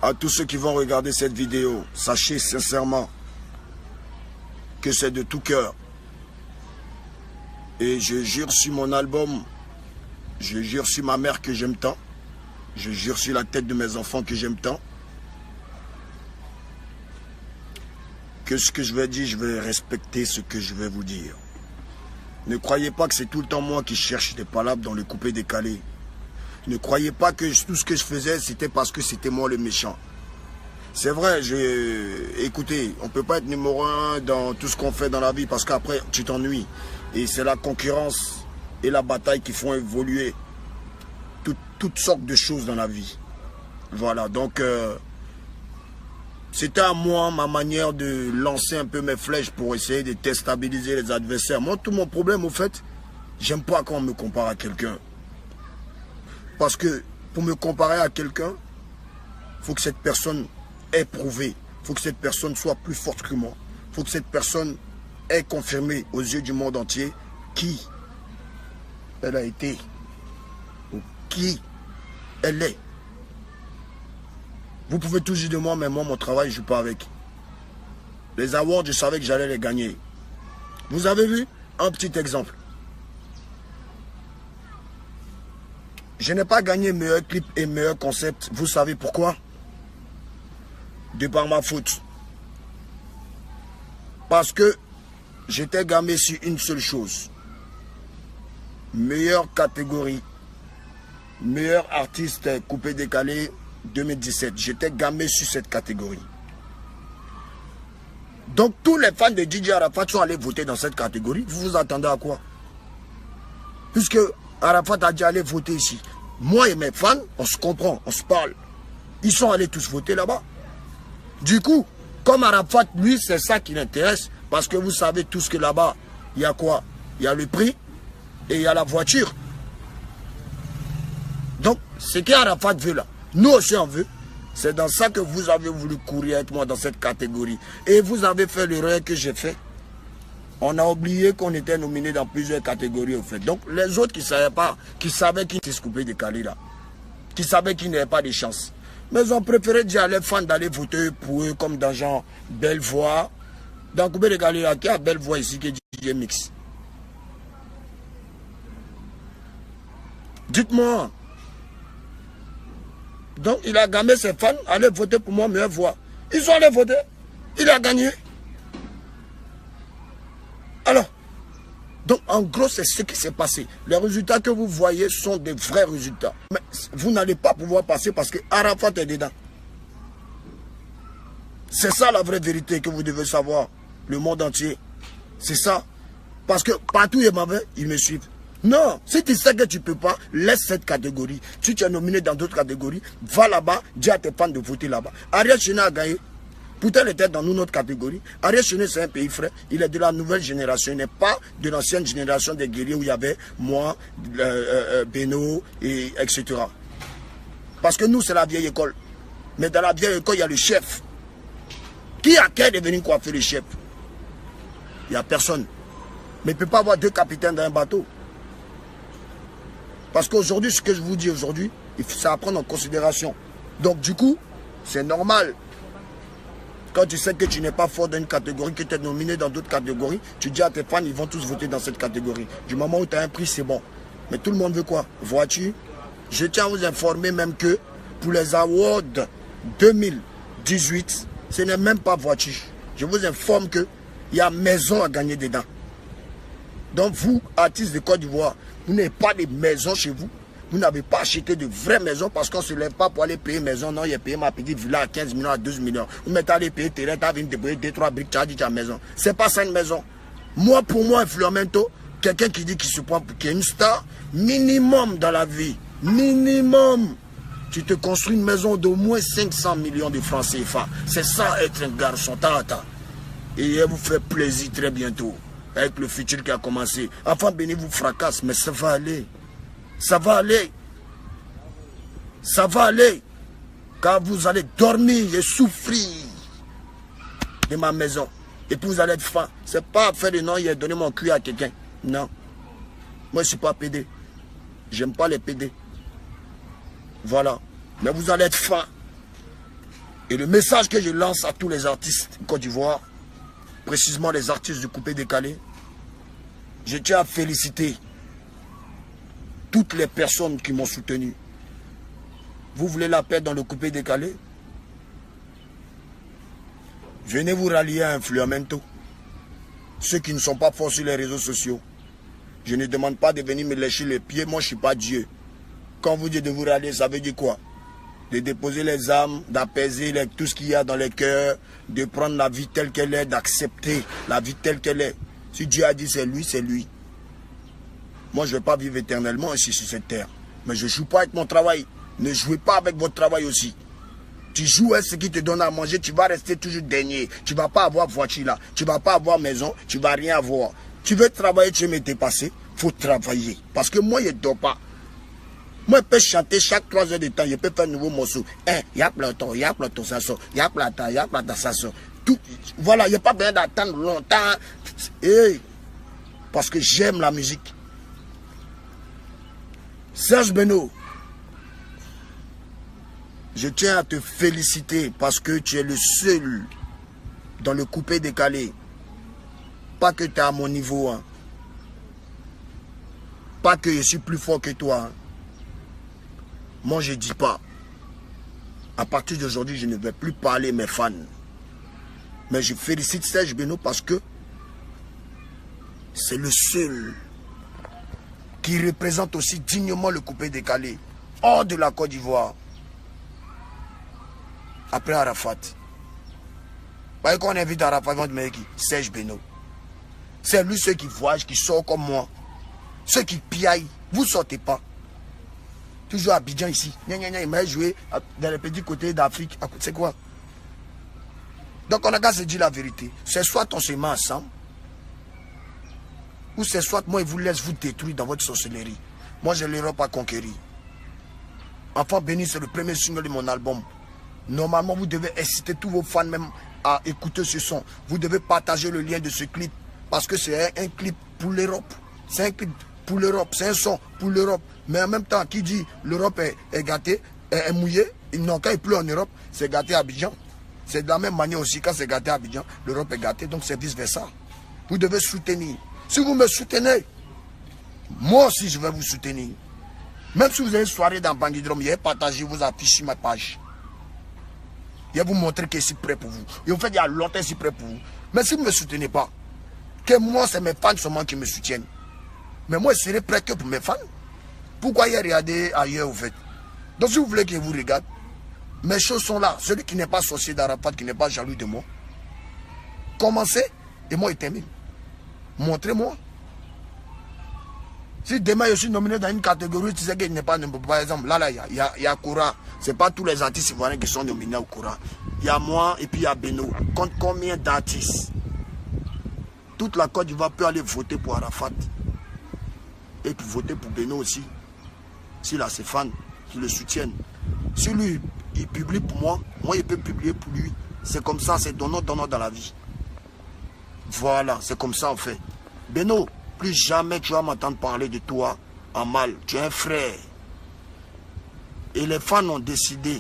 À tous ceux qui vont regarder cette vidéo, sachez sincèrement que c'est de tout cœur. Et je jure sur mon album, je jure sur ma mère que j'aime tant, je jure sur la tête de mes enfants que j'aime tant, que ce que je vais dire, je vais respecter ce que je vais vous dire. Ne croyez pas que c'est tout le temps moi qui cherche des palabres dans le coupé-décalé. Ne croyez pas que tout ce que je faisais, c'était parce que c'était moi le méchant. C'est vrai, écoutez, on ne peut pas être numéro un dans tout ce qu'on fait dans la vie parce qu'après, tu t'ennuies. Et c'est la concurrence et la bataille qui font évoluer toutes sortes de choses dans la vie. Voilà, donc c'était à moi, ma manière de lancer un peu mes flèches pour essayer de déstabiliser les adversaires. Moi, tout mon problème, au fait, j'aime pas quand on me compare à quelqu'un. Parce que pour me comparer à quelqu'un, il faut que cette personne ait prouvé. Il faut que cette personne soit plus forte que moi. Il faut que cette personne ait confirmé aux yeux du monde entier qui elle a été ou qui elle est. Vous pouvez tout dire de moi, mais moi, mon travail, je ne joue pas avec. Les awards, je savais que j'allais les gagner. Vous avez vu un petit exemple. Je n'ai pas gagné meilleur clip et meilleur concept. Vous savez pourquoi? De par ma faute. Parce que j'étais gamé sur une seule chose. Meilleure catégorie. Meilleur artiste coupé-décalé 2017. J'étais gamé sur cette catégorie. Donc tous les fans de DJ Arafat sont allés voter dans cette catégorie. Vous vous attendez à quoi? Puisque Arafat a dit aller voter ici. Moi et mes fans, on se comprend, on se parle. Ils sont allés tous voter là-bas. Du coup, comme Arafat, lui, c'est ça qui l'intéresse. Parce que vous savez tous que là-bas, il y a quoi? Il y a le prix et il y a la voiture. Donc, ce qu'Arafat veut là, nous aussi on veut. C'est dans ça que vous avez voulu courir avec moi dans cette catégorie. Et vous avez fait l'erreur que j'ai fait. On a oublié qu'on était nominé dans plusieurs catégories au fait. Donc les autres qui ne savaient pas, qui savaient qu'ils étaient coupés décalés là, qui savaient qu'ils n'avaient pas de chance. Mais ils ont préféré dire à leurs fans d'aller voter pour eux comme dans genre Belle Voix. Dans coupé décalé là, qui a Belle Voix ici qui est DJ Mix? Dites-moi. Donc il a gamé ses fans, allez voter pour moi, meilleure voix. Ils sont allés voter. Il a gagné. Alors, donc en gros, c'est ce qui s'est passé. Les résultats que vous voyez sont des vrais résultats. Mais vous n'allez pas pouvoir passer parce que Arafat est dedans. C'est ça la vraie vérité que vous devez savoir. Le monde entier. C'est ça. Parce que partout ils me suivent. Non, si tu sais que tu ne peux pas, laisse cette catégorie. Si tu es nominé dans d'autres catégories, va là-bas, dis à tes fans de voter là-bas. Ariel Cheney a gagné. Pourtant, il était dans une autre catégorie. Ariel Cheney, c'est un pays frère. Il est de la nouvelle génération. Il n'est pas de l'ancienne génération des guerriers où il y avait moi, Beno, etc. Parce que nous, c'est la vieille école. Mais dans la vieille école, il y a le chef. Qui a qu'à devenir coiffer le chef? Il n'y a personne. Mais il ne peut pas avoir deux capitaines dans un bateau. Parce qu'aujourd'hui, ce que je vous dis aujourd'hui, c'est à prendre en considération. Donc, du coup, c'est normal. Quand tu sais que tu n'es pas fort dans une catégorie, que tu es nominé dans d'autres catégories, tu dis à tes fans, ils vont tous voter dans cette catégorie. Du moment où tu as un prix, c'est bon. Mais tout le monde veut quoi? Voiture. Je tiens à vous informer même que pour les awards 2018, ce n'est même pas voiture. Je vous informe qu'il y a maison à gagner dedans. Donc vous, artistes de Côte d'Ivoire, vous n'avez pas de maison chez vous. Vous n'avez pas acheté de vraies maisons parce qu'on ne se lève pas pour aller payer maison. Non, il a payé ma petite villa à 15 millions, à 12 millions. Vous mettez à aller payer terrain, tu as venu débrouiller 2-3 briques, tu as dit ta maison. Ce n'est pas ça une maison. Moi, pour moi, Influamento, quelqu'un qui dit qu'il se prend, qui est une star, minimum dans la vie, minimum, tu te construis une maison d'au moins 500 millions de francs CFA. C'est ça être un garçon, tata. Et elle vous fait plaisir très bientôt, avec le futur qui a commencé. Enfin, Béni vous fracasse, mais ça va aller. Ça va aller. Ça va aller. Car vous allez dormir et souffrir de ma maison. Et puis vous allez être faim. C'est pas faire le nom, il a donné mon cul à quelqu'un. Non. Moi, je ne suis pas pédé. J'aime pas les pédés. Voilà. Mais vous allez être faim. Et le message que je lance à tous les artistes de Côte d'Ivoire, précisément les artistes du coupé décalé, je tiens à féliciter toutes les personnes qui m'ont soutenu. Vous voulez la paix dans le coupé décalé? Venez vous rallier à Influamento. Ceux qui ne sont pas forts sur les réseaux sociaux. Je ne demande pas de venir me lécher les pieds. Moi, je ne suis pas Dieu. Quand vous dites de vous rallier, ça veut dire quoi? De déposer les âmes, d'apaiser tout ce qu'il y a dans les cœurs, de prendre la vie telle qu'elle est, d'accepter la vie telle qu'elle est. Si Dieu a dit c'est lui, c'est lui. Moi, je ne vais pas vivre éternellement ici sur cette terre. Mais je ne joue pas avec mon travail. Ne jouez pas avec votre travail aussi. Tu joues à ce qui te donne à manger, tu vas rester toujours dernier. Tu ne vas pas avoir voiture là, tu ne vas pas avoir maison, tu ne vas rien avoir. Tu veux travailler, tu veux me dépasser, il faut travailler. Parce que moi, je ne dors pas. Moi, je peux chanter chaque 3 heures de temps, je peux faire un nouveau morceau. Il y a Platon, ça sort. Il y a Platon, ça sort. Tout, voilà, il n'y a pas besoin d'attendre longtemps. Parce que j'aime la musique. Serge Beno, je tiens à te féliciter parce que tu es le seul dans le coupé décalé. Pas que tu es à mon niveau. Hein. Pas que je suis plus fort que toi. Hein. Moi, je ne dis pas. À partir d'aujourd'hui, je ne vais plus parler mes fans. Mais je félicite Serge Beno parce que c'est le seul qui représente aussi dignement le coupé décalé hors de la Côte d'Ivoire. Après Arafat. Quand on invite Arafat, ils vont dire qui? Serge Beno. C'est lui ceux qui voyagent, qui sortent comme moi. Ceux qui piaillent. Vous ne sortez pas. Toujours à Abidjan ici. Il m'a joué dans les petits côtés d'Afrique. C'est quoi? Donc on a qu'à se dire la vérité. C'est soit on se met ensemble, ou c'est soit moi je vous laisse vous détruire dans votre sorcellerie. Moi je l'Europe à conquérir. Enfant béni, c'est le premier single de mon album. Normalement, vous devez inciter tous vos fans même à écouter ce son. Vous devez partager le lien de ce clip. Parce que c'est un clip pour l'Europe. C'est un clip pour l'Europe. C'est un son pour l'Europe. Mais en même temps, qui dit l'Europe est gâtée, est mouillée. Non, quand il pleut en Europe, c'est gâté à Abidjan. C'est de la même manière aussi, quand c'est gâté à Abidjan, l'Europe est gâtée. Donc c'est vice versa. Vous devez soutenir. Si vous me soutenez, moi aussi je vais vous soutenir. Même si vous avez une soirée dans Bangui-Drom, il y a partagé, vous affichez ma page. Je vais vous montrer que je suis prêt pour vous. Et en fait, il y a longtemps que je suis prêt pour vous. Mais si vous ne me soutenez pas, que moi, c'est mes fans seulement qui me soutiennent. Mais moi, je serai prêt que pour mes fans. Pourquoi y regarder ailleurs, au fait? Donc, si vous voulez que je vous regarde, mes choses sont là. Celui qui n'est pas sorcier d'Arafat, qui n'est pas jaloux de moi, commencez et moi, il termine. Montrez-moi. Si demain je suis nominé dans une catégorie, tu sais qu'il n'est pas nominé. Par exemple, là, il y a Koura. Ce n'est pas tous les artistes ivoiriens qui sont nominés au Koura. Il y a moi et puis il y a Beno. Compte combien d'artistes? Toute la Côte d'Ivoire peut aller voter pour Arafat. Et puis voter pour Beno aussi. S'il a ses fans qui le soutiennent. Si lui, il publie pour moi, moi, il peut publier pour lui. C'est comme ça, c'est donnant dans la vie. Voilà, c'est comme ça en fait. Beno, plus jamais tu vas m'entendre parler de toi en mal. Tu es un frère. Et les fans ont décidé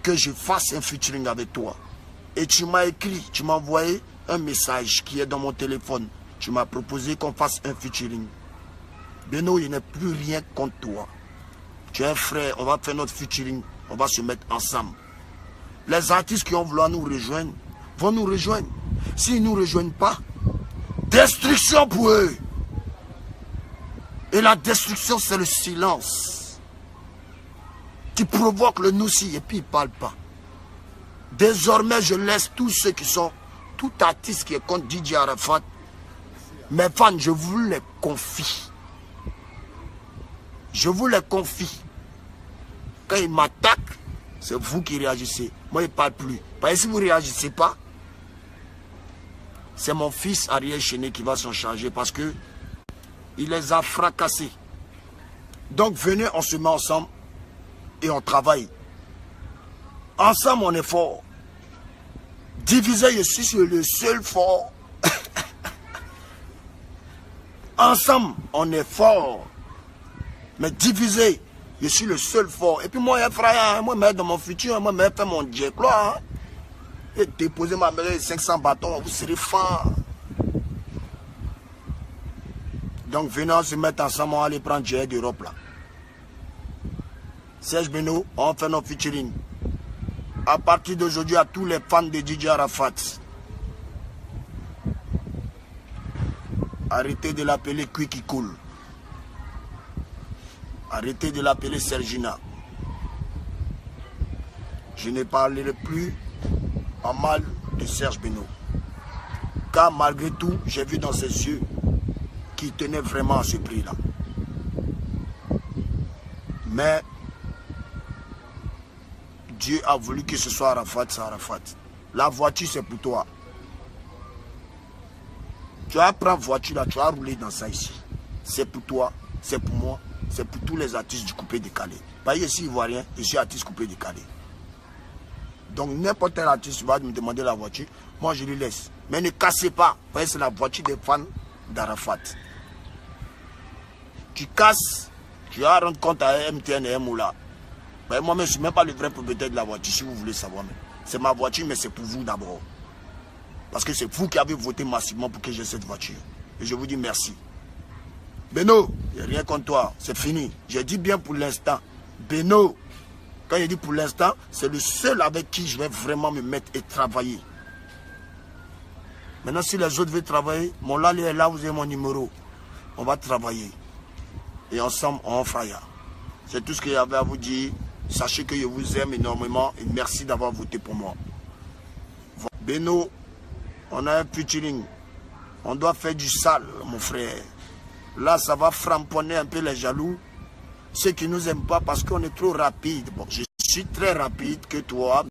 que je fasse un featuring avec toi. Et tu m'as écrit, tu m'as envoyé un message qui est dans mon téléphone. Tu m'as proposé qu'on fasse un featuring. Beno, il n'est plus rien contre toi. Tu es un frère, on va faire notre featuring. On va se mettre ensemble. Les artistes qui ont voulu nous rejoindre vont nous rejoindre. S'ils ne nous rejoignent pas, destruction pour eux. Et la destruction, c'est le silence. Tu provoques le noussi et puis il ne parle pas. Désormais, je laisse tous ceux qui sont, tout artiste qui est contre DJ Arafat, mes fans, je vous les confie. Je vous les confie. Quand ils m'attaquent, c'est vous qui réagissez. Moi, il ne parle plus. Parce que si vous ne réagissez pas, c'est mon fils Ariel Chené qui va s'en charger parce que il les a fracassés. Donc venez, on se met ensemble et on travaille. Ensemble, on est fort. Divisé, je suis le seul fort. Ensemble, on est fort. Mais divisé, je suis le seul fort. Et puis moi, frère, moi, je dans mon futur, moi, je fais mon dieu. Et déposer ma mère 500 bâtons, vous serez fort. Donc venez, on se mettre ensemble, on va aller prendre J d'Europe là. Serge Beno, on fait nos featuring. À partir d'aujourd'hui, à tous les fans de DJ Arafat, arrêtez de l'appeler Kui qui coule. Arrêtez de l'appeler Sergina. Je ne parlerai plus en mal de Serge Beno. Car malgré tout, j'ai vu dans ses yeux qu'il tenait vraiment à ce prix-là. Mais Dieu a voulu que ce soit Arafat, c'est Arafat. La voiture, c'est pour toi. Tu vas prendre voiture là, tu vas rouler dans ça ici. C'est pour toi, c'est pour moi, c'est pour tous les artistes du coupé décalé. Pas ici, ivoirien, je suis artiste coupé décalé. Donc n'importe quel artiste va me demander la voiture, moi je lui laisse. Mais ne cassez pas, parce que c'est la voiture des fans d'Arafat. Tu casses, tu vas rendre compte à MTN et Moula. Moi-même, je ne suis même pas le vrai propriétaire de la voiture, si vous voulez savoir. C'est ma voiture, mais c'est pour vous d'abord. Parce que c'est vous qui avez voté massivement pour que j'ai cette voiture. Et je vous dis merci. Beno, il n'y a rien contre toi, c'est fini. J'ai dit bien pour l'instant. Beno, quand je dis pour l'instant, c'est le seul avec qui je vais vraiment me mettre et travailler. Maintenant, si les autres veulent travailler, mon lali est là, vous avez mon numéro. On va travailler. Et ensemble, on fera. C'est tout ce que j'avais à vous dire. Sachez que je vous aime énormément et merci d'avoir voté pour moi. Beno, on a un featuring. On doit faire du sale, mon frère. Là, ça va framponner un peu les jaloux. Ceux qui ne nous aiment pas parce qu'on est trop rapide. Bon, je suis très rapide que toi.